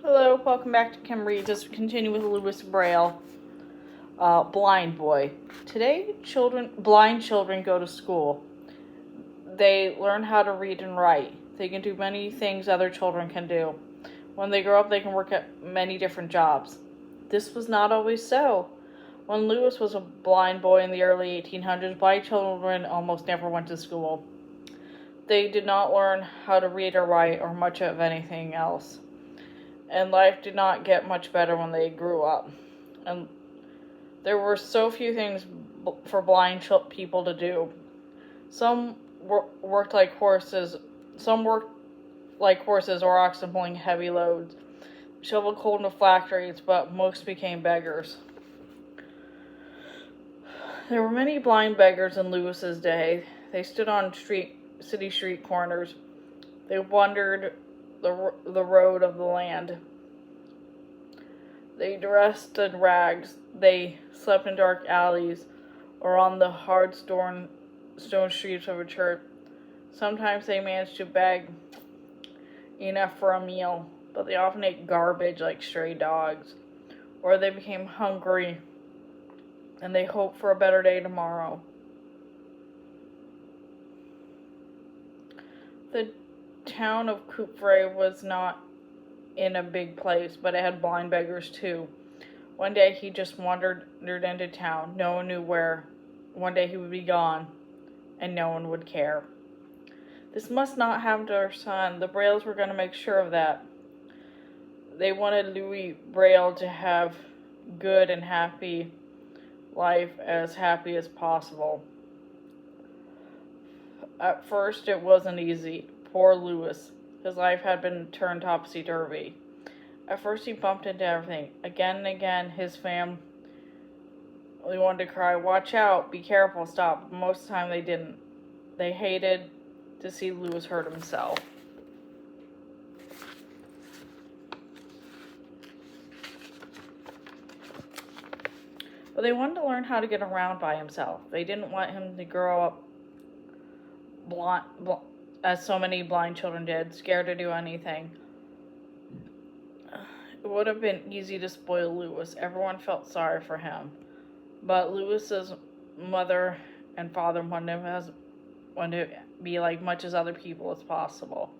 Hello, welcome back to Kim Reads as we continue with Lewis Braille, Blind Boy. Today, blind children go to school. They learn how to read and write. They can do many things other children can do. When they grow up, they can work at many different jobs. This was not always so. When Lewis was a blind boy in the early 1800s, blind children almost never went to school. They did not learn how to read or write or much of anything else. And life did not get much better when they grew up. And there were so few things for blind people to do. Some worked like horses. Some worked like horses or oxen pulling heavy loads. Shoveled coal into factories, but most became beggars. There were many blind beggars in Lewis's day. They stood on city street corners. They wandered the road of the land. They dressed in rags. They slept in dark alleys or on the hard stone streets of a church. Sometimes they managed to beg enough for a meal, but they often ate garbage like stray dogs. Or they became hungry and they hoped for a better day tomorrow. The town of Coupvray was not in a big place, but it had blind beggars too. One day he just wandered into town. No one knew where. One day he would be gone, and no one would care. This must not happen to our son. The Brailles were going to make sure of that. They wanted Louis Braille to have good and happy life, as happy as possible. At first, it wasn't easy. Poor Lewis. His life had been turned topsy-turvy. At first, he bumped into everything. Again and again, his family wanted to cry, "Watch out, be careful, stop." But most of the time, they didn't. They hated to see Lewis hurt himself. But they wanted to learn how to get around by himself. They didn't want him to grow up blind, as so many blind children did, scared to do anything. It would have been easy to spoil Lewis. Everyone felt sorry for him. But Lewis's mother and father wanted to be like much as other people as possible.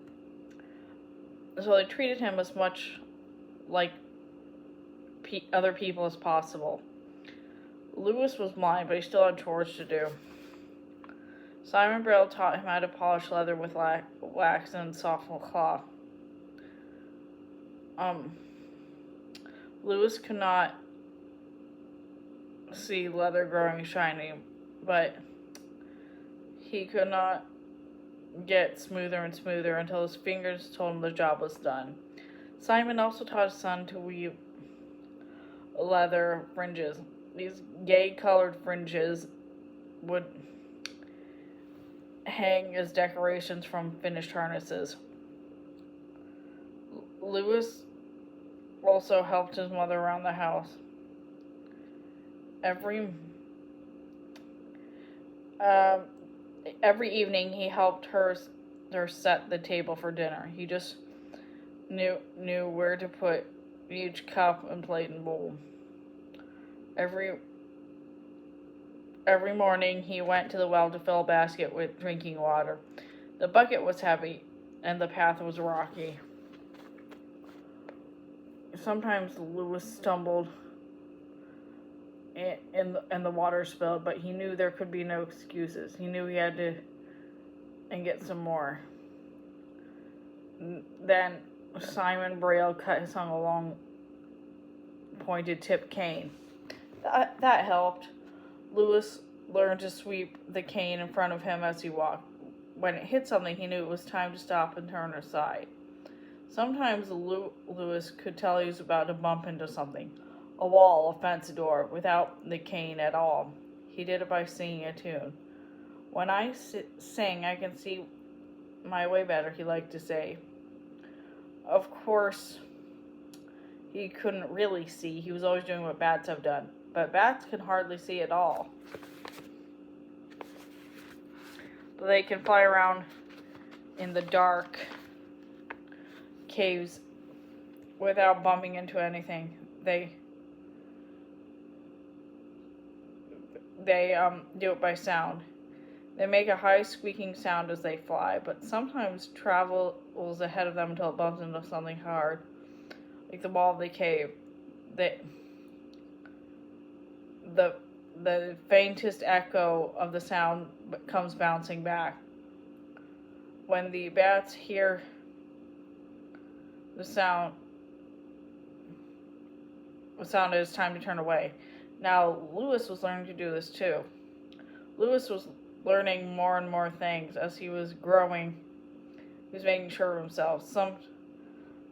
So they treated him as much like other people as possible. Lewis was blind, but he still had chores to do. Simon Braille taught him how to polish leather with wax and soft cloth. Lewis could not see leather growing shiny, but he could not get smoother and smoother until his fingers told him the job was done. Simon also taught his son to weave leather fringes. These gay-colored fringes would hang as decorations from finished harnesses. Lewis also helped his mother around the house. Every evening he helped her set the table for dinner. He just knew where to put each cup and plate and bowl. Every morning he went to the well to fill a basket with drinking water. The bucket was heavy and the path was rocky. Sometimes Lewis stumbled and the water spilled, but he knew there could be no excuses. He knew he had to get some more. Then Simon Braille cut his tongue a long pointed tip cane. That helped. Lewis learned to sweep the cane in front of him as he walked. When it hit something, he knew it was time to stop and turn aside. Sometimes Lewis could tell he was about to bump into something, a wall, a fence, a door, without the cane at all. He did it by singing a tune. "When I sing, I can see my way better," he liked to say. Of course, he couldn't really see. He was always doing what bats have done. But bats can hardly see at all. But they can fly around in the dark caves without bumping into anything. They do it by sound. They make a high squeaking sound as they fly, but sometimes travels ahead of them until it bumps into something hard, like the wall of the cave. The the faintest echo of the sound comes bouncing back. When the bats hear the sound, it is time to turn away. Now, Lewis was learning to do this too. Lewis was learning more and more things as he was growing. He was making sure of himself.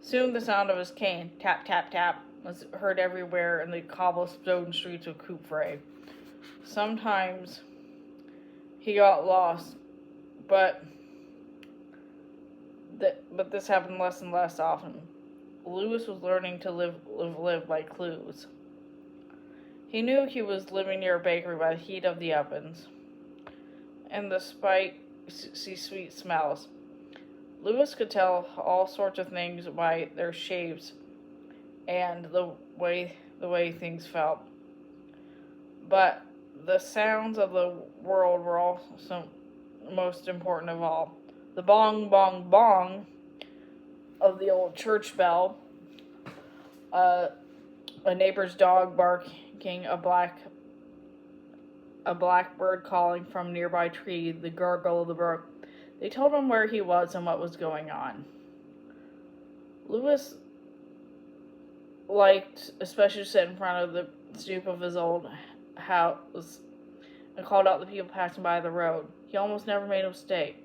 Soon the sound of his cane, tap, tap, tap, was heard everywhere in the cobblestone streets of Coupvray. Sometimes he got lost, but this happened less and less often. Lewis was learning to live by clues. He knew he was living near a bakery by the heat of the ovens and the spicy sweet smells. Lewis could tell all sorts of things by their shapes and the way things felt. But the sounds of the world were also most important of all. The bong, bong, bong of the old church bell, a neighbor's dog barking, a blackbird calling from a nearby tree, the gurgle of the brook. They told him where he was and what was going on. Lewis liked especially to sit in front of the stoop of his old house and called out the people passing by the road. He almost never made a mistake.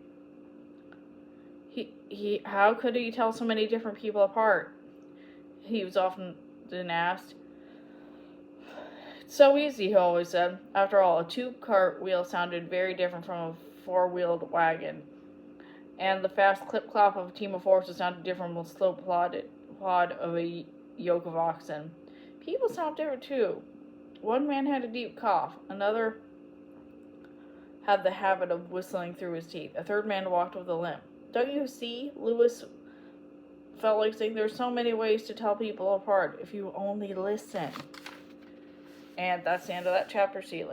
How could he tell so many different people apart? He was often asked. It's so easy, he always said. After all, a two-cart wheel sounded very different from a four-wheeled wagon, and the fast clip-clop of a team of horses sounded different from the slow plod of a yoke of oxen. People sound different, too. One man had a deep cough. Another had the habit of whistling through his teeth. A third man walked with a limp. Don't you see? Lewis felt like saying there's so many ways to tell people apart if you only listen. And that's the end of that chapter. See you later.